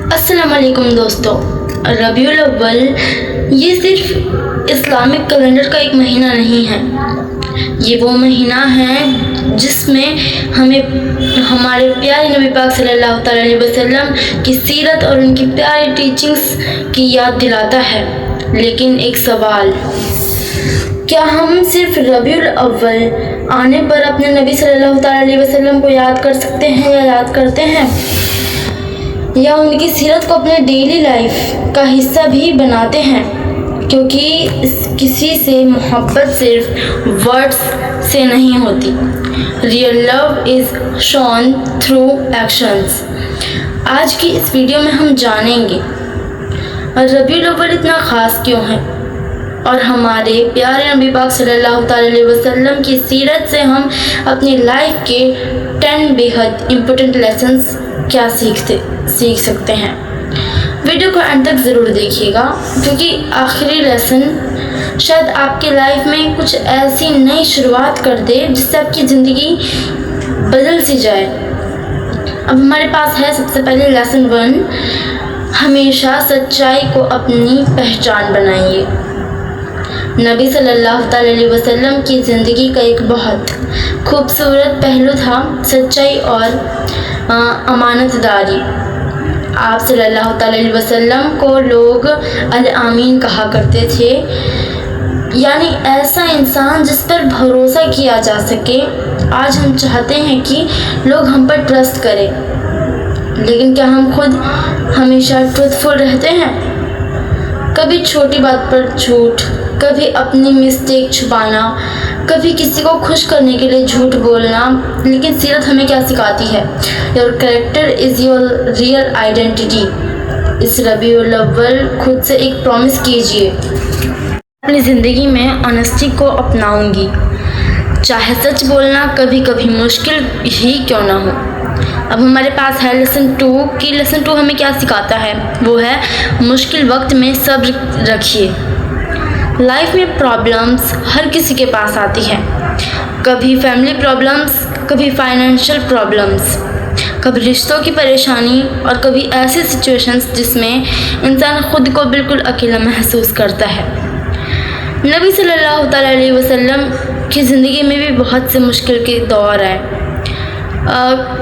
अस्सलामुअलैकुम दोस्तों, रबीउल अव्वल ये सिर्फ इस्लामिक कैलेंडर का एक महीना नहीं है। ये वो महीना है जिसमें हमें हमारे प्यारे नबी पाक सल्लल्लाहु अलैहि वसल्लम की सीरत और उनकी प्यारी टीचिंग्स की याद दिलाता है। लेकिन एक सवाल, क्या हम सिर्फ रबीउल अव्वल आने पर अपने नबी सल्लल्लाहु अलैहि वसल्लम को याद कर सकते हैं या याद करते हैं, या उनकी सीरत को अपने डेली लाइफ का हिस्सा भी बनाते हैं? क्योंकि किसी से मोहब्बत सिर्फ वर्ड्स से नहीं होती। Real love is shown through actions. आज की इस वीडियो में हम जानेंगे रबीउल अव्वल इतना ख़ास क्यों है और हमारे प्यारे नबी पाक सल्लल्लाहु अलैहि वसल्लम की सीरत से हम अपनी लाइफ के 10 बेहद इम्पोर्टेंट लेसन्स क्या सीख सकते हैं। वीडियो को अंत तक ज़रूर देखिएगा, क्योंकि आखिरी लेसन शायद आपके लाइफ में कुछ ऐसी नई शुरुआत कर दे जिससे आपकी ज़िंदगी बदल सी जाए। अब हमारे पास है सबसे पहले लेसन 1, हमेशा सच्चाई को अपनी पहचान बनाइए। नबी सल्लल्लाहु अलैहि वसल्लम की ज़िंदगी का एक बहुत खूबसूरत पहलू था सच्चाई और अमानतदारी। आप सल्लल्लाहु अलैहि वसल्लम को लोग अल आमीन कहा करते थे, यानी ऐसा इंसान जिस पर भरोसा किया जा सके। आज हम चाहते हैं कि लोग हम पर ट्रस्ट करें, लेकिन क्या हम खुद हमेशा ट्रूथफुल रहते हैं? कभी छोटी बात पर झूठ, कभी अपनी मिस्टेक छुपाना, कभी किसी को खुश करने के लिए झूठ बोलना। लेकिन सीरत हमें क्या सिखाती है? Your character is your real identity. इस रबीउल अव्वल खुद से एक प्रॉमिस कीजिए, अपनी ज़िंदगी में ऑनेस्टी को अपनाऊंगी, चाहे सच बोलना कभी कभी मुश्किल ही क्यों ना हो। अब हमारे पास है लेसन 2 कि लेसन 2 हमें क्या सिखाता है। वो है मुश्किल वक्त में सब्र रखिए। लाइफ में प्रॉब्लम्स हर किसी के पास आती है, कभी फैमिली प्रॉब्लम्स, कभी फाइनेंशियल प्रॉब्लम्स, कभी रिश्तों की परेशानी और कभी ऐसी सिचुएशंस जिसमें इंसान खुद को बिल्कुल अकेला महसूस करता है। नबी सल्लल्लाहु अलैहि वसल्लम की ज़िंदगी में भी बहुत से मुश्किल के दौर आए।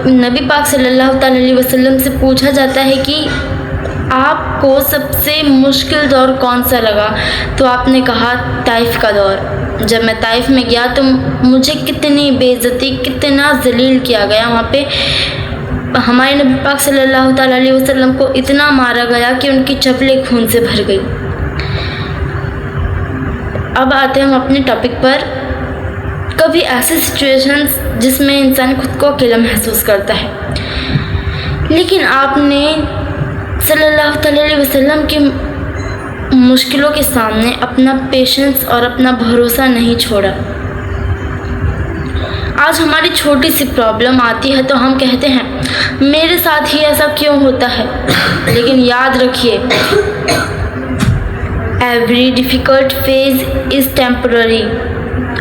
नबी पाक सल्लल्लाहु अलैहि वसल्लम से पूछा जाता है कि आपको सबसे मुश्किल दौर कौन सा लगा, तो आपने कहा ताइफ का दौर। जब मैं ताइफ में गया तो मुझे कितनी बेइज्जती, कितना जलील किया गया। वहाँ पे हमारे नबी पाक सल्लल्लाहु अलैहि वसल्लम को इतना मारा गया कि उनकी चप्पलें खून से भर गई। अब आते हैं हम अपने टॉपिक पर। कभी ऐसी सिचुएशंस जिसमें इंसान खुद को अकेला महसूस करता है, लेकिन आपने सल्लल्लाहु अलैहि वसल्लम की मुश्किलों के सामने अपना पेशेंस और अपना भरोसा नहीं छोड़ा। आज हमारी छोटी सी प्रॉब्लम आती है तो हम कहते हैं मेरे साथ ही ऐसा क्यों होता है, लेकिन याद रखिए every difficult phase is temporary.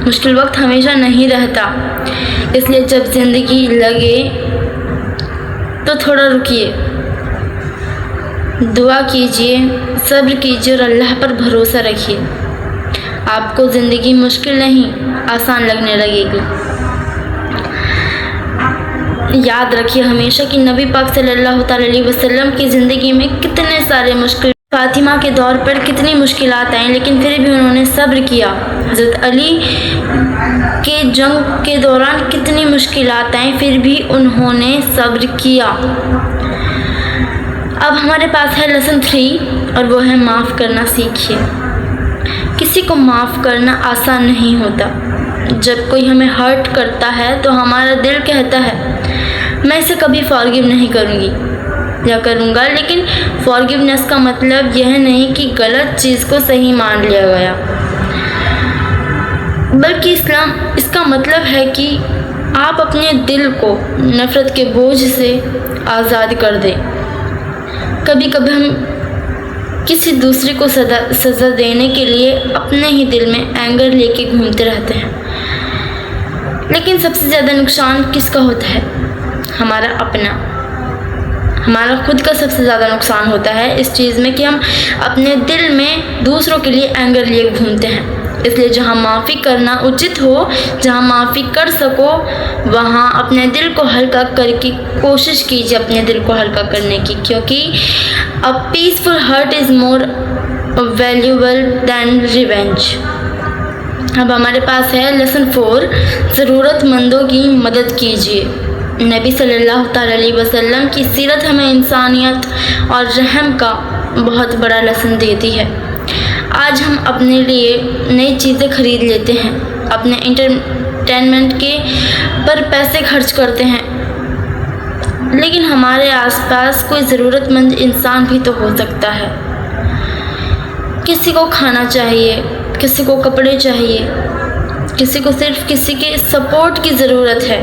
मुश्किल वक्त हमेशा नहीं रहता, इसलिए जब ज़िंदगी लगे तो थोड़ा रुकिए, दुआ कीजिए, सब्र कीजिए और अल्लाह पर भरोसा रखिए। आपको ज़िंदगी मुश्किल नहीं आसान लगने लगेगी। याद रखिए हमेशा कि नबी पाक सल्लल्लाहु अलैहि वसल्लम की ज़िंदगी में कितने सारे मुश्किल, फातिमा के दौर पर कितनी मुश्किलात आई, लेकिन फिर भी उन्होंने सब्र किया। हज़रत अली के जंग के दौरान कितनी मुश्किलात आई, फिर भी उन्होंने सब्र किया। अब हमारे पास है लेसन 3 और वो है माफ़ करना सीखिए। किसी को माफ़ करना आसान नहीं होता। जब कोई हमें हर्ट करता है तो हमारा दिल कहता है मैं इसे कभी फॉरगिव नहीं करूँगी या करूँगा, लेकिन फॉरगिवनेस का मतलब यह नहीं कि गलत चीज़ को सही मान लिया गया, बल्कि इस्लाम इसका मतलब है कि आप अपने दिल को नफ़रत के बोझ से आज़ाद कर दें। कभी कभी हम किसी दूसरे को सज़ा देने के लिए अपने ही दिल में एंगर लेके घूमते रहते हैं, लेकिन सबसे ज़्यादा नुकसान किसका होता है? हमारा अपना। हमारा खुद का सबसे ज़्यादा नुकसान होता है इस चीज़ में कि हम अपने दिल में दूसरों के लिए एंगर लिए घूमते हैं। इसलिए जहाँ माफ़ी करना उचित हो, जहाँ माफ़ी कर सको, वहाँ अपने दिल को हल्का करके कोशिश कीजिए अपने दिल को हल्का करने की, क्योंकि a peaceful heart is more valuable than revenge. अब हमारे पास है लेसन 4, ज़रूरतमंदों की मदद कीजिए। नबी सल्लल्लाहु अलैहि वसल्लम की सीरत हमें इंसानियत और रहम का बहुत बड़ा लेसन देती है। आज हम अपने लिए नई चीज़ें खरीद लेते हैं, अपने एंटरटेनमेंट के पर पैसे खर्च करते हैं, लेकिन हमारे आसपास कोई ज़रूरतमंद इंसान भी तो हो सकता है। किसी को खाना चाहिए, किसी को कपड़े चाहिए, किसी को सिर्फ किसी के सपोर्ट की ज़रूरत है।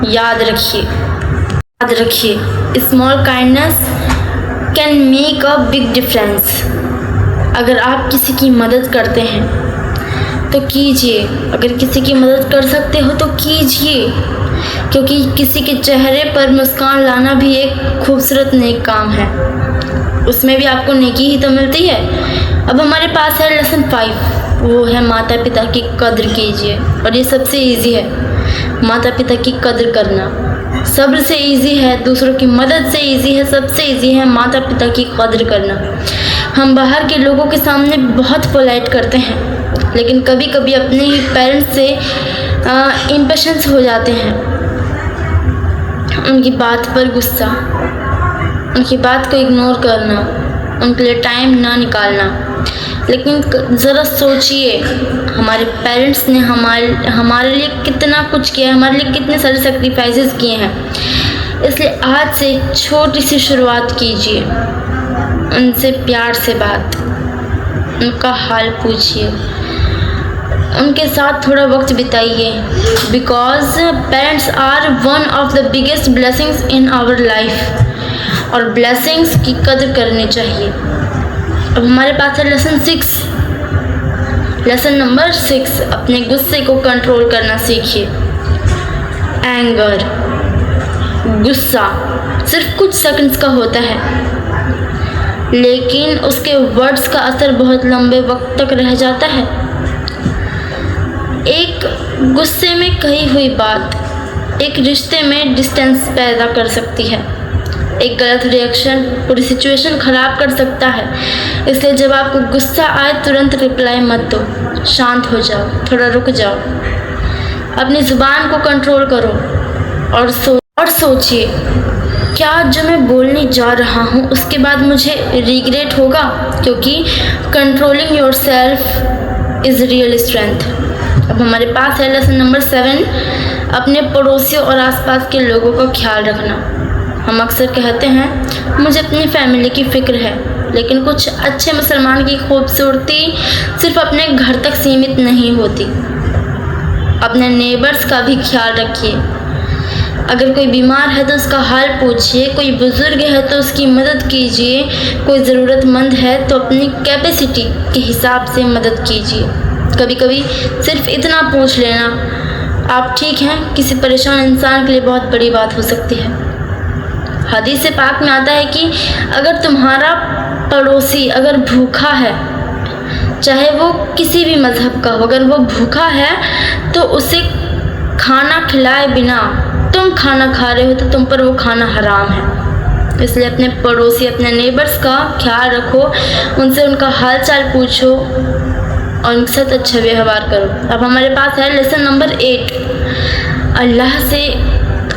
याद रखिए, small kindness can make a big difference. अगर आप किसी की मदद करते हैं तो कीजिए, अगर किसी की मदद कर सकते हो तो कीजिए, क्योंकि किसी के चेहरे पर मुस्कान लाना भी एक खूबसूरत नेक काम है, उसमें भी आपको नेकी ही तो मिलती है। अब हमारे पास है लेसन 5, वो है माता पिता की कद्र कीजिए। और ये सबसे इजी है, माता पिता की कद्र करना सब्र से इजी है, दूसरों की मदद से इजी है, सबसे इजी है माता पिता की कद्र करना। हम बाहर के लोगों के सामने बहुत पोलाइट करते हैं, लेकिन कभी कभी अपने ही पेरेंट्स से इम्पेशंस हो जाते हैं। उनकी बात पर गुस्सा, उनकी बात को इग्नोर करना, उनके लिए टाइम ना निकालना। लेकिन ज़रा सोचिए, हमारे पेरेंट्स ने हमारे लिए कितना कुछ किया है, हमारे लिए कितने सारे सेक्रीफाइसेस किए हैं। इसलिए आज से एक छोटी सी शुरुआत कीजिए, उनसे प्यार से बात, उनका हाल पूछिए, उनके साथ थोड़ा वक्त बिताइए, because parents are one of the biggest blessings in our life, और ब्लेसिंग्स की कदर करनी चाहिए। अब हमारे पास है लेसन नंबर 6, अपने गुस्से को कंट्रोल करना सीखिए। एंगर, गुस्सा सिर्फ कुछ सेकंड्स का होता है, लेकिन उसके वर्ड्स का असर बहुत लंबे वक्त तक रह जाता है। एक गुस्से में कही हुई बात एक रिश्ते में डिस्टेंस पैदा कर सकती है। एक गलत रिएक्शन पूरी सिचुएशन ख़राब कर सकता है। इसलिए जब आपको गुस्सा आए तुरंत रिप्लाई मत दो, शांत हो जाओ, थोड़ा रुक जाओ, अपनी ज़ुबान को कंट्रोल करो और सोचिए, क्या जो मैं बोलने जा रहा हूँ उसके बाद मुझे रिग्रेट होगा, क्योंकि controlling your self is real strength. अब हमारे पास है लेसन नंबर 7, अपने पड़ोसियों और आसपास के लोगों का ख्याल रखना। हम अक्सर कहते हैं मुझे अपनी फैमिली की फ़िक्र है, लेकिन कुछ अच्छे मुसलमान की खूबसूरती सिर्फ अपने घर तक सीमित नहीं होती। अपने नेबर्स का भी ख्याल रखिए। अगर कोई बीमार है तो उसका हाल पूछिए, कोई बुज़ुर्ग है तो उसकी मदद कीजिए, कोई ज़रूरतमंद है तो अपनी कैपेसिटी के हिसाब से मदद कीजिए। कभी कभी सिर्फ इतना पूछ लेना आप ठीक हैं, किसी परेशान इंसान के लिए बहुत बड़ी बात हो सकती है। हदीस से पाक में आता है कि अगर तुम्हारा पड़ोसी अगर भूखा है, चाहे वो किसी भी मज़हब का हो, अगर वो भूखा है तो उसे खाना खिलाए बिना तुम खाना खा रहे हो तो तुम पर वो खाना हराम है। इसलिए अपने पड़ोसी, अपने नेबर्स का ख्याल रखो, उनसे उनका हाल चाल पूछो और उनके साथ अच्छा व्यवहार करो। अब हमारे पास है लेसन नंबर 8, अल्लाह से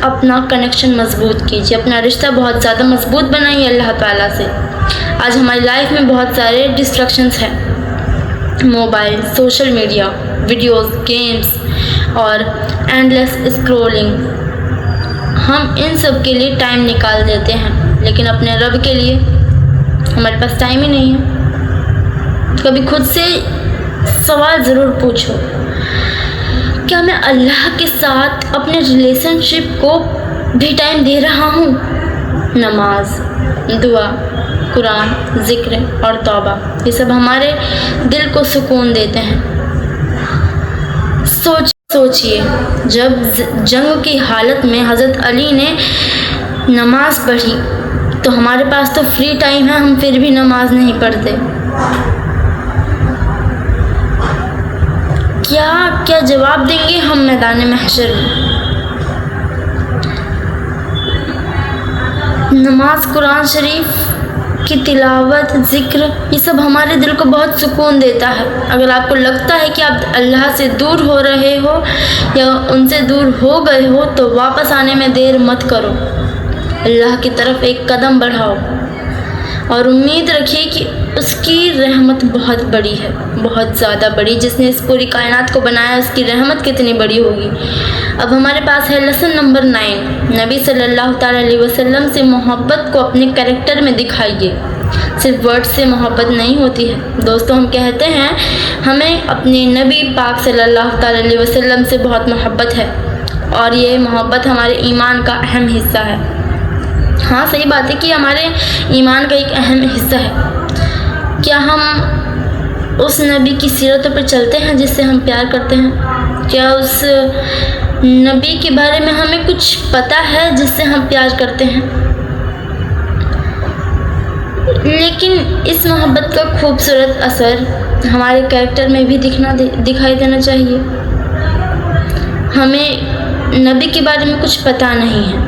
अपना कनेक्शन मजबूत कीजिए, अपना रिश्ता बहुत ज़्यादा मजबूत बनाइए अल्लाह ताला से। आज हमारी लाइफ में बहुत सारे डिस्ट्रैक्शंस हैं, mobile, social media, videos, games और एंडलेस स्क्रॉलिंग। हम इन सब के लिए टाइम निकाल देते हैं, लेकिन अपने रब के लिए हमारे पास टाइम ही नहीं है। कभी खुद से सवाल ज़रूर पूछो, क्या मैं अल्लाह के साथ अपने रिलेशनशिप को भी टाइम दे रहा हूँ? नमाज, दुआ, कुरान, ज़िक्र और तौबा, ये सब हमारे दिल को सुकून देते हैं। सोचिए, जब जंग की हालत में हज़रत अली ने नमाज पढ़ी तो हमारे पास तो फ्री टाइम है, हम फिर भी नमाज नहीं पढ़ते। क्या जवाब देंगे हम मैदान महशर में? नमाज, कुरान शरीफ की तिलावत, ज़िक्र, ये सब हमारे दिल को बहुत सुकून देता है। अगर आपको लगता है कि आप अल्लाह से दूर हो रहे हो या उनसे दूर हो गए हो तो वापस आने में देर मत करो। अल्लाह की तरफ एक कदम बढ़ाओ और उम्मीद रखिए कि उसकी रहमत बहुत बड़ी है, बहुत ज़्यादा बड़ी। जिसने इस पूरी कायनात को बनाया उसकी रहमत कितनी बड़ी होगी। अब हमारे पास है लेसन नंबर 9, नबी सल्लल्लाहु अलैहि वसल्लम से मोहब्बत को अपने कैरेक्टर में दिखाइए। सिर्फ वर्ड से मोहब्बत नहीं होती है दोस्तों। हम कहते हैं हमें अपने नबी पाक सल्लल्लाहु अलैहि वसल्लम से बहुत मोहब्बत है और ये मोहब्बत हमारे ईमान का अहम हिस्सा है। हाँ, सही बात है कि हमारे ईमान का एक अहम हिस्सा है। क्या हम उस नबी की सीरतों पर चलते हैं जिससे हम प्यार करते हैं? क्या उस नबी के बारे में हमें कुछ पता है जिससे हम प्यार करते हैं? लेकिन इस मोहब्बत का खूबसूरत असर हमारे कैरेक्टर में भी दिखाई देना चाहिए। हमें नबी के बारे में कुछ पता नहीं है,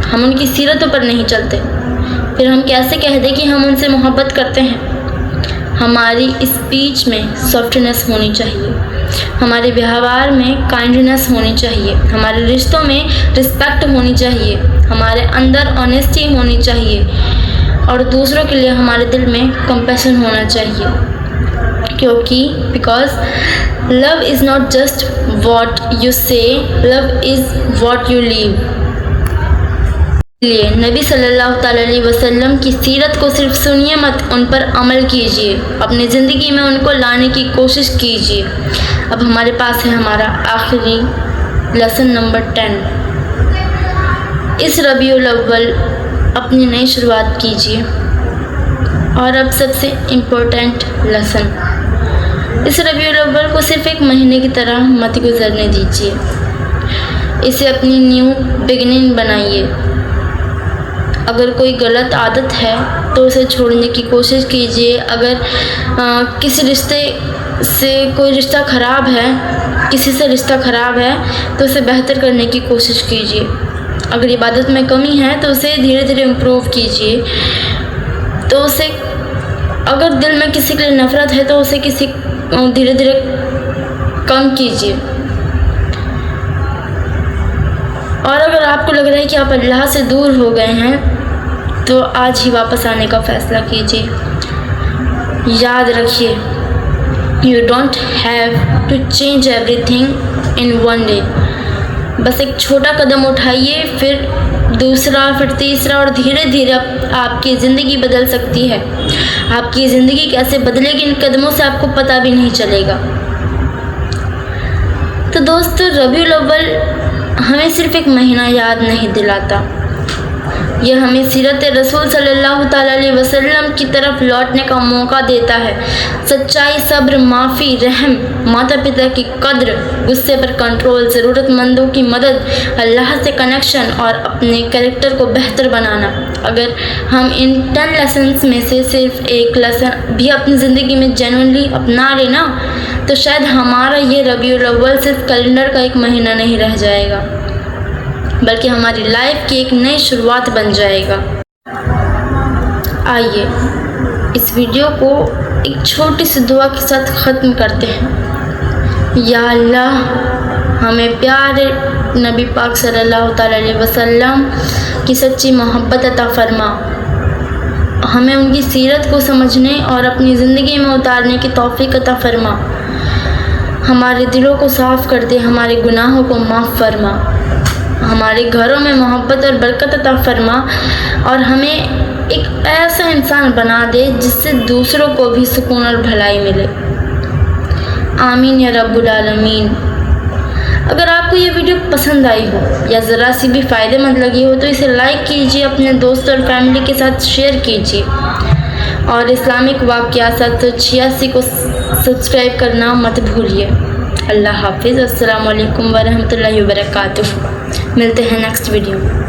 हम उनकी सीरतों पर नहीं चलते, फिर हम कैसे कह दें कि हम उनसे मोहब्बत करते हैं? हमारी स्पीच में सॉफ्टनेस होनी चाहिए, हमारे व्यवहार में काइंडनेस होनी चाहिए, हमारे रिश्तों में रिस्पेक्ट होनी चाहिए, हमारे अंदर ऑनेस्टी होनी चाहिए और दूसरों के लिए हमारे दिल में कंपैशन होना चाहिए। क्योंकि because love is not just what you say, love is what you live. इसलिए नबी सल्लल्लाहु अलैहि वसल्लम की सीरत को सिर्फ सुनिए मत, उन पर अमल कीजिए, अपनी ज़िंदगी में उनको लाने की कोशिश कीजिए। अब हमारे पास है हमारा आखिरी लेसन नंबर 10। इस रबीउल अव्वल अपनी नई शुरुआत कीजिए। और अब सबसे इम्पोर्टेंट लेसन, इस रबीउल अव्वल को सिर्फ एक महीने की तरह मत गुजरने दीजिए, इसे अपनी न्यू बिगिनिंग बनाइए। अगर कोई गलत आदत है तो उसे छोड़ने की कोशिश कीजिए। अगर किसी रिश्ते से कोई रिश्ता ख़राब है, किसी से रिश्ता ख़राब है तो उसे बेहतर करने की कोशिश कीजिए। अगर इबादत में कमी है तो उसे धीरे धीरे इम्प्रूव कीजिए। तो उसे अगर दिल में किसी के लिए नफ़रत है तो उसे धीरे धीरे कम कीजिए। और अगर आपको लग रहा है कि आप अल्लाह से दूर हो गए हैं तो आज ही वापस आने का फ़ैसला कीजिए। याद रखिए, you don't have to change everything in one day. बस एक छोटा कदम उठाइए, फिर दूसरा, फिर तीसरा और धीरे धीरे आपकी ज़िंदगी बदल सकती है। आपकी ज़िंदगी कैसे बदलेगी इन कदमों से आपको पता भी नहीं चलेगा। तो दोस्तों, रबीउल अव्वल हमें सिर्फ एक महीना याद नहीं दिलाता, यह हमें सीरत रसूल सल्लल्लाहु अलैहि वसल्लम की तरफ लौटने का मौका देता है। सच्चाई, सब्र, माफ़ी, रहम, माता पिता की कद्र, गुस्से पर कंट्रोल, ज़रूरतमंदों की मदद, अल्लाह से कनेक्शन और अपने कैरेक्टर को बेहतर बनाना। अगर हम इन 10 लेसन्स में से सिर्फ एक लेसन भी अपनी ज़िंदगी में जेन्युइनली अपना लेना तो शायद हमारा ये रबीउल अव्वल सिर्फ कैलेंडर का एक महीना नहीं रह जाएगा, बल्कि हमारी लाइफ की एक नई शुरुआत बन जाएगा। आइए इस वीडियो को एक छोटी सी दुआ के साथ ख़त्म करते हैं। या अल्लाह, हमें प्यारे नबी पाक सल्लल्लाहु अलैहि वसल्लम की सच्ची मोहब्बत अता फरमा। हमें उनकी सीरत को समझने और अपनी ज़िंदगी में उतारने की तौफीक अता फरमा। हमारे दिलों को साफ़ कर दे, हमारे गुनाहों को माफ़ फरमा, हमारे घरों में मोहब्बत और बरकत अता फरमा और हमें एक ऐसा इंसान बना दे जिससे दूसरों को भी सुकून और भलाई मिले। आमीन या रब्बुल आलमीन। अगर आपको ये वीडियो पसंद आई हो या ज़रा सी भी फ़ायदेमंद लगी हो तो इसे लाइक कीजिए, अपने दोस्त और फैमिली के साथ शेयर कीजिए और इस्लामिक वाक़यात 786 को सब्सक्राइब करना मत भूलिए। अल्लाह हाफिज़। अस्सलामु अलैकुम वरहमतुल्लाहि वबरकातुहू। मिलते हैं नेक्स्ट वीडियो में।